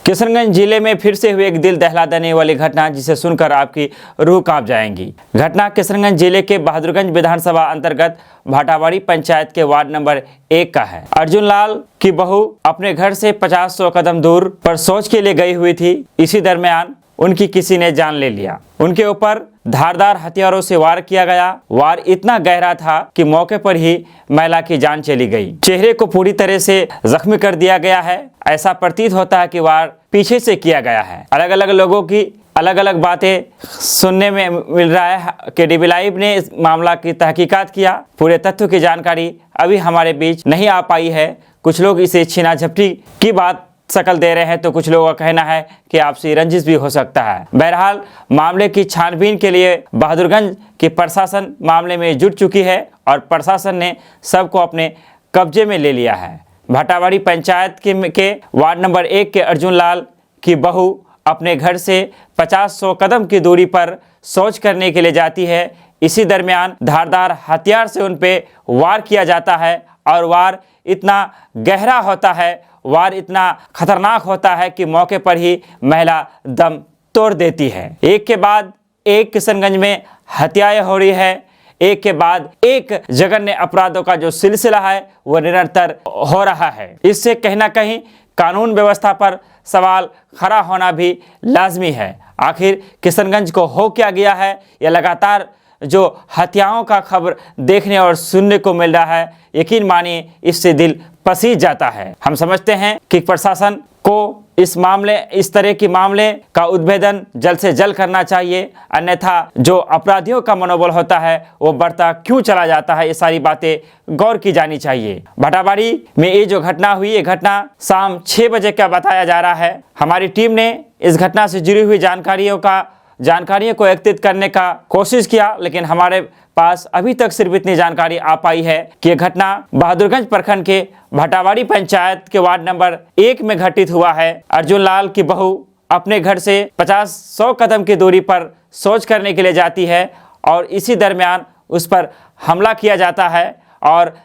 किशनगंज जिले में फिर से हुई एक दिल दहला देने वाली घटना, जिसे सुनकर आपकी रूह कांप जाएंगी। घटना किशनगंज जिले के बहादुरगंज विधानसभा अंतर्गत भाटावाड़ी पंचायत के वार्ड नंबर 1 का है। अर्जुन लाल की बहू अपने घर से 50-100 कदम दूर पर शौच के लिए गई हुई थी। इसी दरमियान उनकी किसी ने जान ले लिया। उनके ऊपर धारदार हथियारों से वार किया गया। वार इतना गहरा था कि मौके पर ही महिला की जान चली गई। चेहरे को पूरी तरह से जख्मी कर दिया गया है। ऐसा प्रतीत होता है कि वार पीछे से किया गया है। अलग अलग लोगों की अलग अलग बातें सुनने में मिल रहा है। केडीबी लाइव ने इस मामला की तहकीकात किया। पूरे तथ्यों की जानकारी अभी हमारे बीच नहीं आ पाई है। कुछ लोग इसे छीना झपटी की बात शकल दे रहे हैं, तो कुछ लोगों का कहना है कि आपसी रंजिश भी हो सकता है। बहरहाल मामले की छानबीन के लिए बहादुरगंज की प्रशासन मामले में जुट चुकी है और प्रशासन ने सबको अपने कब्जे में ले लिया है। भाटावाड़ी पंचायत के वार्ड नंबर 1 के अर्जुन लाल की बहू अपने घर से 50-100 कदम की दूरी पर शौच करने के लिए जाती है। इसी दरमियान धारदार हथियार से उन पे वार किया जाता है और वार इतना गहरा होता है, वार इतना खतरनाक होता है कि मौके पर ही महिला दम तोड़ देती है। एक के बाद एक किशनगंज में हत्याएं हो रही है। एक के बाद एक जघन्य अपराधों का जो सिलसिला है वो निरंतर हो रहा है। इससे कहीं ना कहीं कानून व्यवस्था पर सवाल खड़ा होना भी लाजमी है। आखिर किशनगंज को हो क्या गया है? यह लगातार जो हत्याओं का खबर देखने और सुनने को मिल रहा है, यकीन मानिए इससे दिल पसीज जाता है। हम समझते हैं कि प्रशासन को इस तरह के मामले का उद्भेदन जल्द से जल्द करना चाहिए, अन्यथा जो अपराधियों का मनोबल होता है वो बढ़ता क्यों चला जाता है, ये सारी बातें गौर की जानी चाहिए। भाटावाड़ी में ये जो घटना हुई, ये घटना शाम 6 बजे का बताया जा रहा है। हमारी टीम ने इस घटना से जुड़ी हुई जानकारियों को एकत्रित करने का कोशिश किया, लेकिन हमारे पास अभी तक सिर्फ इतनी जानकारी आ पाई है कि यह घटना बहादुरगंज प्रखंड के भाटावाड़ी पंचायत के वार्ड नंबर 1 में घटित हुआ है। अर्जुन लाल की बहू अपने घर से 50-100 कदम की दूरी पर शौच करने के लिए जाती है और इसी दरमियान उस पर हमला किया जाता है और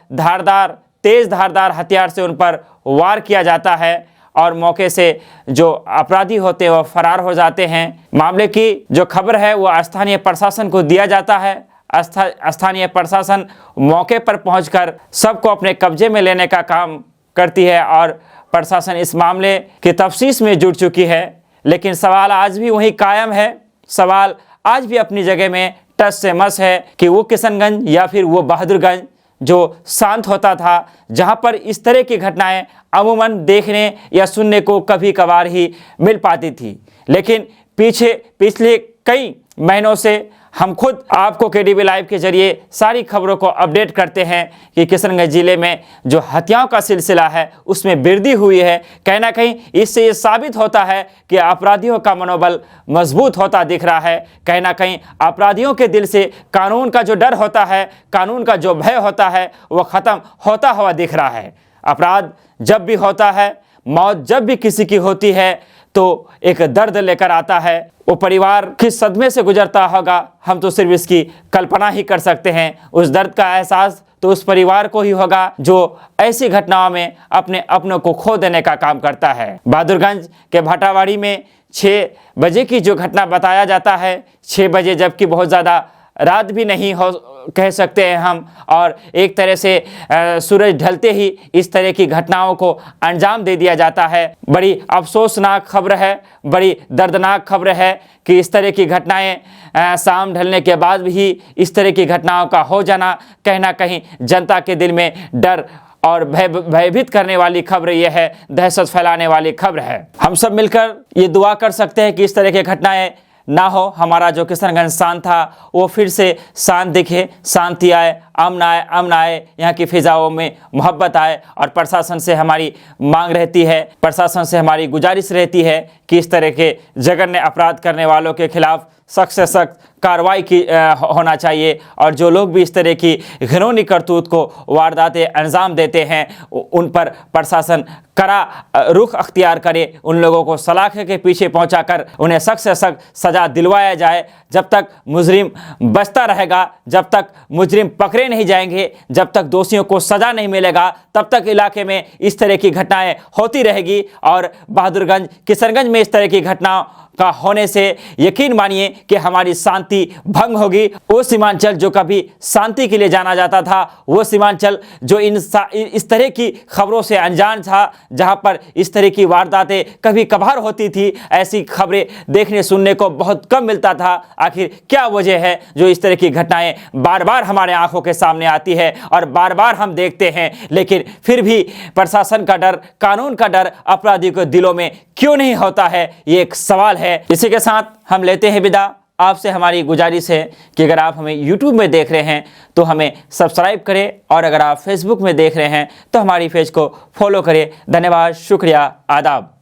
तेज धारदार हथियार से उन पर वार किया जाता है और मौके से जो अपराधी होते हैं वो फरार हो जाते हैं। मामले की जो खबर है वो स्थानीय प्रशासन को दिया जाता है। स्थानीय प्रशासन मौके पर पहुंचकर सबको अपने कब्जे में लेने का काम करती है और प्रशासन इस मामले की तफ्तीश में जुट चुकी है। लेकिन सवाल आज भी वही कायम है। सवाल आज भी अपनी जगह में टस से मस है कि वो किशनगंज या फिर वो बहादुरगंज जो शांत होता था, जहां पर इस तरह की घटनाएं अमूमन देखने या सुनने को कभी कभार ही मिल पाती थी। लेकिन पिछले कई महीनों से हम खुद आपको केडीबी लाइव के जरिए सारी खबरों को अपडेट करते हैं कि किशनगंज जिले में जो हत्याओं का सिलसिला है उसमें वृद्धि हुई है। कहीं ना कहीं इससे ये साबित होता है कि अपराधियों का मनोबल मजबूत होता दिख रहा है। कहीं ना कहीं अपराधियों के दिल से कानून का जो डर होता है, कानून का जो भय होता है, वो ख़त्म होता हुआ दिख रहा है। अपराध जब भी होता है, मौत जब भी किसी की होती है, तो एक दर्द लेकर आता है। वो परिवार किस सदमे से गुजरता होगा, हम तो सिर्फ इसकी कल्पना ही कर सकते हैं। उस दर्द का एहसास तो उस परिवार को ही होगा जो ऐसी घटनाओं में अपने अपनों को खो देने का काम करता है। बहादुरगंज के भाटावाड़ी में 6 बजे की जो घटना बताया जाता है, 6 बजे जबकि बहुत ज़्यादा रात भी नहीं हो कह सकते हैं हम, और एक तरह से सूरज ढलते ही इस तरह की घटनाओं को अंजाम दे दिया जाता है। बड़ी अफसोसनाक खबर है, बड़ी दर्दनाक खबर है कि इस तरह की घटनाएं शाम ढलने के बाद भी इस तरह की घटनाओं का हो जाना कहीं ना कहीं जनता के दिल में डर और भयभीत करने वाली खबर यह है, दहशत फैलाने वाली खबर है। हम सब मिलकर ये दुआ कर सकते हैं कि इस तरह की घटनाएं ना हो। हमारा जो किशनगंज शांत था वो फिर से शांत दिखे, शांति आए, अमन आए, यहाँ की फिजाओं में मोहब्बत आए। और प्रशासन से हमारी मांग रहती है, प्रशासन से हमारी गुजारिश रहती है कि इस तरह के जघन्य अपराध करने वालों के खिलाफ सख्त से सख्त कार्रवाई की होना चाहिए और जो लोग भी इस तरह की घिनौनी करतूत को वारदातें अंजाम देते हैं उन पर प्रशासन कड़ा रुख अख्तियार करे, उन लोगों को सलाखे के पीछे पहुंचाकर उन्हें सख्त से सख्त सज़ा दिलवाया जाए। जब तक मुजरिम बचता रहेगा, जब तक मुजरिम पकड़े नहीं जाएंगे, जब तक दोषियों को सज़ा नहीं मिलेगा, तब तक इलाके में इस तरह की घटनाएं होती रहेगी। और बहादुरगंज किशनगंज में इस तरह की घटनाओं का होने से यकीन मानिए कि हमारी शांति भंग होगी। वो सीमांचल जो कभी शांति के लिए जाना जाता था, वो सीमांचल जो इस तरह की खबरों से अनजान था, जहां पर इस तरह की वारदातें कभी कभार होती थी, ऐसी खबरें देखने सुनने को बहुत कम मिलता था। आखिर क्या वजह है जो इस तरह की घटनाएं बार बार हमारे आंखों के सामने आती है और बार बार हम देखते हैं, लेकिन फिर भी प्रशासन का डर, कानून का डर अपराधियों के दिलों में क्यों नहीं होता है, ये एक सवाल है। इसी के साथ हम लेते हैं विदा। आपसे हमारी गुजारिश है कि अगर आप हमें YouTube में देख रहे हैं तो हमें सब्सक्राइब करें और अगर आप Facebook में देख रहे हैं तो हमारी पेज को फॉलो करें। धन्यवाद, शुक्रिया, आदाब।